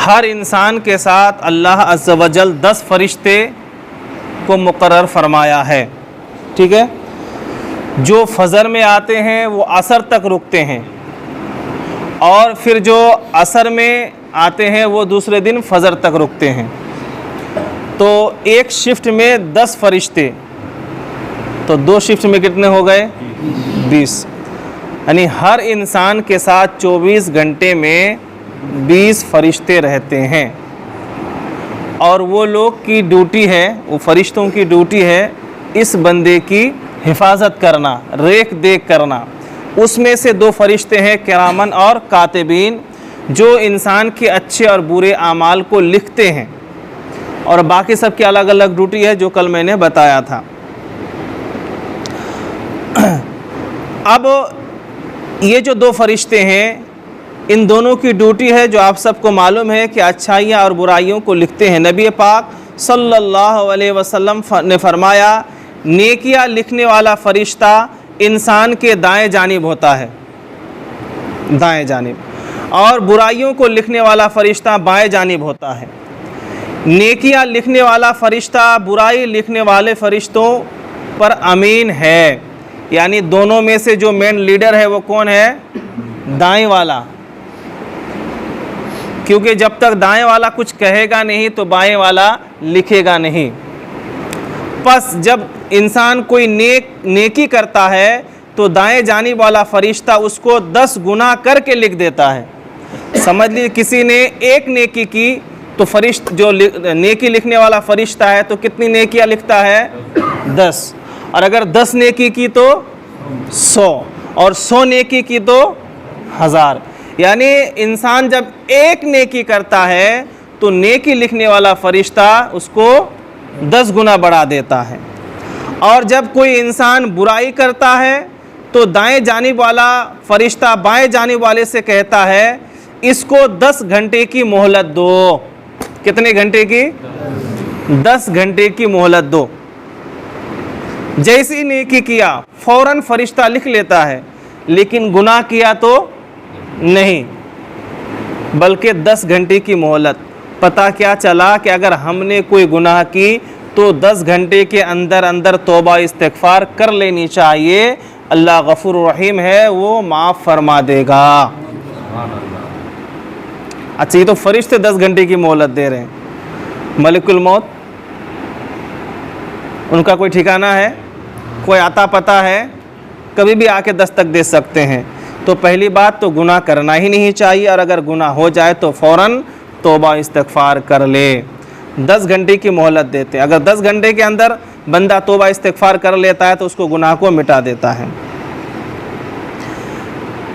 हर इंसान के साथ अल्लाह अज़्ज़ व जल 10 फरिश्ते को मुकर्रर फरमाया है। ठीक है, जो फजर में आते हैं वो असर तक रुकते हैं, और फिर जो असर में आते हैं वो दूसरे दिन फजर तक रुकते हैं। तो एक शिफ्ट में 10 फरिश्ते, तो 2 शिफ्ट में कितने हो गए? 20। यानी हर इंसान के साथ 24 घंटे में 20 फरिश्ते रहते हैं, और वो लोग की ड्यूटी है, वो फरिश्तों की ड्यूटी है इस बंदे की हिफाजत करना, रेख देख करना। उसमें से 2 फरिश्ते हैं किरामन और कातिबीन, जो इंसान के अच्छे और बुरे आमाल को लिखते हैं, और बाकी सब की अलग अलग ड्यूटी है जो कल मैंने बताया था। अब ये जो 2 फरिश्ते हैं, इन दोनों की ड्यूटी है जो आप सबको मालूम है कि अच्छाइयाँ और बुराइयों को लिखते हैं। नबी पाक सल्लल्लाहु अलैहि वसल्लम ने फरमाया, नेकियां लिखने वाला फरिश्ता इंसान के दाएं जानिब होता है, दाएं जानिब, और बुराइयों को लिखने वाला फरिश्ता बाएं जानिब होता है। नेकियां लिखने वाला फरिश्ता बुराई लिखने वाले फरिश्तों पर अमीन है, यानी दोनों में से जो मेन लीडर है वो कौन है? दाएं वाला, क्योंकि जब तक दाएं वाला कुछ कहेगा नहीं तो बाएं वाला लिखेगा नहीं। बस जब इंसान कोई नेकी करता है तो दाएं जानिब वाला फरिश्ता उसको 10 गुना करके लिख देता है। समझ लीजिए किसी ने एक नेकी की तो फरिश्ता जो नेकी लिखने वाला फरिश्ता है तो कितनी नेकियां लिखता है? 10। और अगर 10 नेकी की तो 100, और 100 नेकी की तो 1000। यानी इंसान जब एक नेकी करता है तो नेकी लिखने वाला फरिश्ता उसको 10 गुना बढ़ा देता है, और जब कोई इंसान बुराई करता है तो दाएं जानिब वाला फरिश्ता बाएं जानिब वाले से कहता है इसको 10 घंटे की मोहलत दो। कितने घंटे की? 10 घंटे की मोहलत दो। जैसी नेकी किया फौरन फरिश्ता लिख लेता है, लेकिन गुनाह किया तो नहीं, बल्कि 10 घंटे की मोहलत। पता क्या चला कि अगर हमने कोई गुनाह की तो 10 घंटे के अंदर अंदर तौबा इस्तिग़फ़ार कर लेनी चाहिए। अल्लाह गफ़ूर रहीम है, वो माफ़ फरमा देगा। अच्छा, ये तो फरिश्ते 10 घंटे की मोहलत दे रहे हैं। मलिकुल मौत, उनका कोई ठिकाना है? कोई आता पता है? कभी भी आके दस्तक दे सकते हैं। तो पहली बात तो गुनाह करना ही नहीं चाहिए, और अगर गुनाह हो जाए तो फ़ौरन तौबा इस्तिग़फ़ार कर ले। 10 घंटे की मोहलत देते हैं। अगर 10 घंटे के अंदर बंदा तौबा इस्तिग़फ़ार कर लेता है तो उसको गुनाह को मिटा देता है।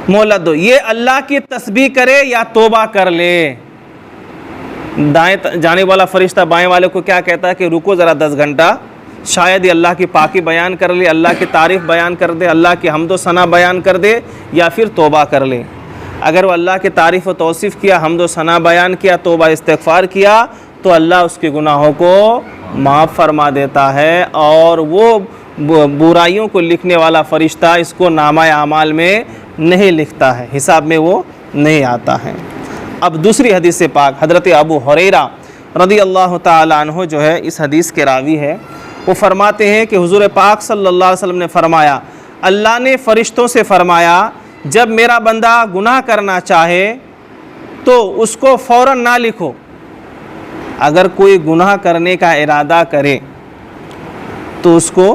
मोहलत दो, ये अल्लाह की तस्बीह करे या तौबा कर ले। दाएं जाने वाला फरिश्ता बाएं वाले को क्या कहता है कि रुको ज़रा 10 घंटा, शायद ये अल्लाह की पाकी बयान कर ले, अल्लाह की तारीफ़ बयान कर दे, अल्लाह की हम्दो सना बयान कर दे, या फिर तौबा कर ले। अगर वो अल्लाह की तारीफ़ व तौसीफ़ किया, हम्दो सना बयान किया, तौबा इस्तिग़फ़ार किया, तो अल्लाह उसके गुनाहों को माफ़ फरमा देता है, और वो बुराइयों को लिखने वाला फ़रिश्ता इसको नामा आमाल में नहीं लिखता है, हिसाब में वो नहीं आता है। अब दूसरी हदीस पाक, हज़रत अबू हुरैरा रज़ी अल्लाह ताला अन्हु जो है इस हदीस के रावी है, वो फरमाते हैं कि हुज़ूर पाक सल्लल्लाहु अलैहि वसल्लम ने फरमाया, अल्लाह ने फ़रिश्तों से फरमाया जब मेरा बंदा गुनाह करना चाहे तो उसको फ़ौरन ना लिखो। अगर कोई गुनाह करने का इरादा करे तो उसको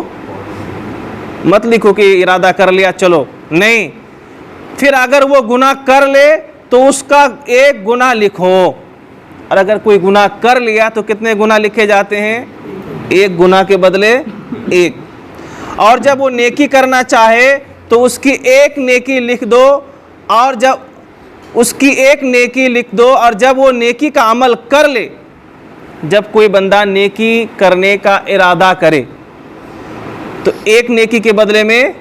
मत लिखो कि इरादा कर लिया चलो, नहीं। फिर अगर वो गुनाह कर ले तो उसका 1 गुनाह लिखो, और अगर कोई गुनाह कर लिया तो कितने गुनाह लिखे जाते हैं? 1 गुनाह के बदले 1। और जब वो नेकी करना चाहे तो उसकी 1 नेकी लिख दो, और जब उसकी 1 नेकी लिख दो, और जब वो नेकी का अमल कर ले, जब कोई बंदा नेकी करने का इरादा करे तो 1 नेकी के बदले में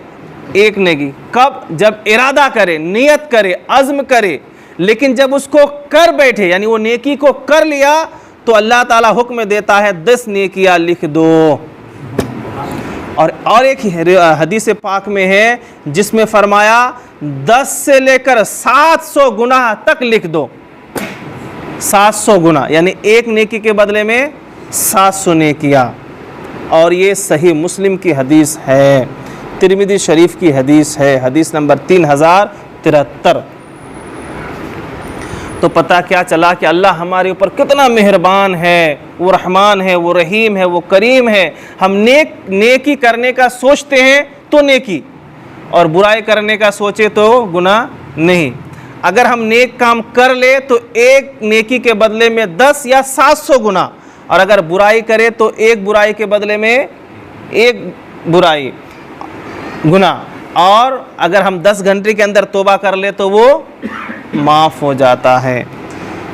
1 नेकी। कब? जब इरादा करे, नियत करे, अज़्म करे। लेकिन जब उसको कर बैठे, यानी वो नेकी को कर लिया, तो अल्लाह ताला हुक्म देता है 10 नेकियां लिख दो। और एक हदीस पाक में है जिसमें फरमाया 10 से लेकर 700 गुनाह तक लिख दो। 700 गुना, यानी एक नेकी के बदले में 700 नेकियां। और ये सही मुस्लिम की हदीस है, तिरमिज़ी शरीफ की हदीस है, हदीस नंबर 3073। तो पता क्या चला कि अल्लाह हमारे ऊपर कितना मेहरबान है, वो रहमान है, वो रहीम है, वो करीम है। हम नेकी करने का सोचते हैं तो नेकी, और बुराई करने का सोचे तो गुनाह नहीं। अगर हम नेक काम कर ले तो एक नेकी के बदले में 10 या 700 गुना, और अगर बुराई करे तो एक बुराई के बदले में एक बुराई गुना। और अगर हम 10 घंटे के अंदर तौबा कर ले तो वो माफ़ हो जाता है।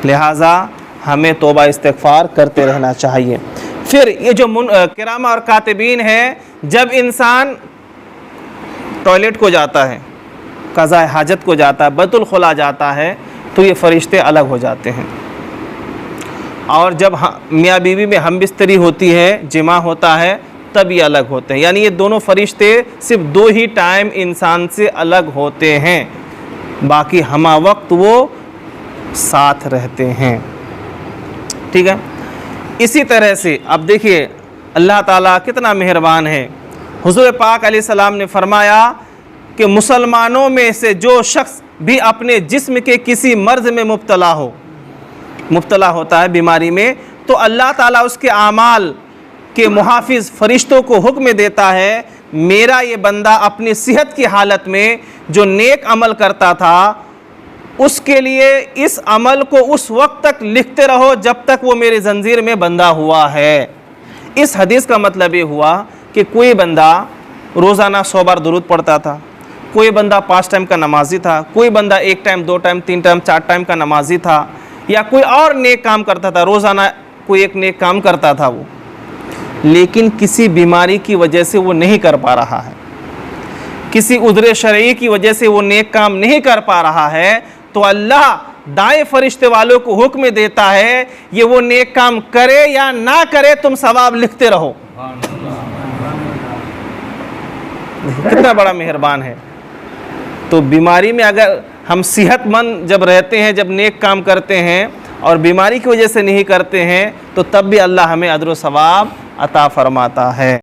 लिहाजा हमें तौबा इस्तिग़फ़ार करते रहना चाहिए। फिर ये जो किरामा और कातिबीन है, जब इंसान टॉयलेट को जाता है, क़ज़ा हाजत को जाता है, बैतुल खुला जाता है, तो ये फ़रिश्ते अलग हो जाते हैं। और जब मियाँ बीवी में हम बिस्तरी होती है, जिमा होता है, तब ये अलग होते हैं। यानी ये दोनों फरिश्ते सिर्फ 2 ही टाइम इंसान से अलग होते हैं, बाकी हमा वक्त वो साथ रहते हैं। ठीक है। इसी तरह से अब देखिए अल्लाह ताला कितना मेहरबान है। हुज़ूर पाक अलैहिस्सलाम ने फरमाया कि मुसलमानों में से जो शख्स भी अपने जिस्म के किसी मर्ज़ में मुब्तला होता है, बीमारी में, तो अल्लाह ताला उसके आमाल के मुहाफिज फरिश्तों को हुक्म देता है, मेरा ये बंदा अपनी सेहत की हालत में जो नेक अमल करता था, उसके लिए इस अमल को उस वक्त तक लिखते रहो जब तक वो मेरे जंजीर में बंधा हुआ है। इस हदीस का मतलब ये हुआ कि कोई बंदा रोज़ाना 100 बार दुरूद पढ़ता था, कोई बंदा 5 टाइम का नमाजी था, कोई बंदा 1 टाइम 2 टाइम 3 टाइम 4 टाइम का नमाजी था, या कोई और नेक काम करता था, रोज़ाना कोई एक नेक काम करता था वो, लेकिन किसी बीमारी की वजह से वो नहीं कर पा रहा है, किसी उज़्र शरई की वजह से वो नेक काम नहीं कर पा रहा है, तो अल्लाह दाएं फरिश्ते वालों को हुक्म देता है, ये वो नेक काम करे या ना करे, तुम सवाब लिखते रहो। कितना बड़ा मेहरबान है। तो बीमारी में अगर हम सेहतमंद जब रहते हैं, जब नेक काम करते हैं, और बीमारी की वजह से नहीं करते हैं, तो तब भी अल्लाह हमें अजर व सवाब अता फरमाता है।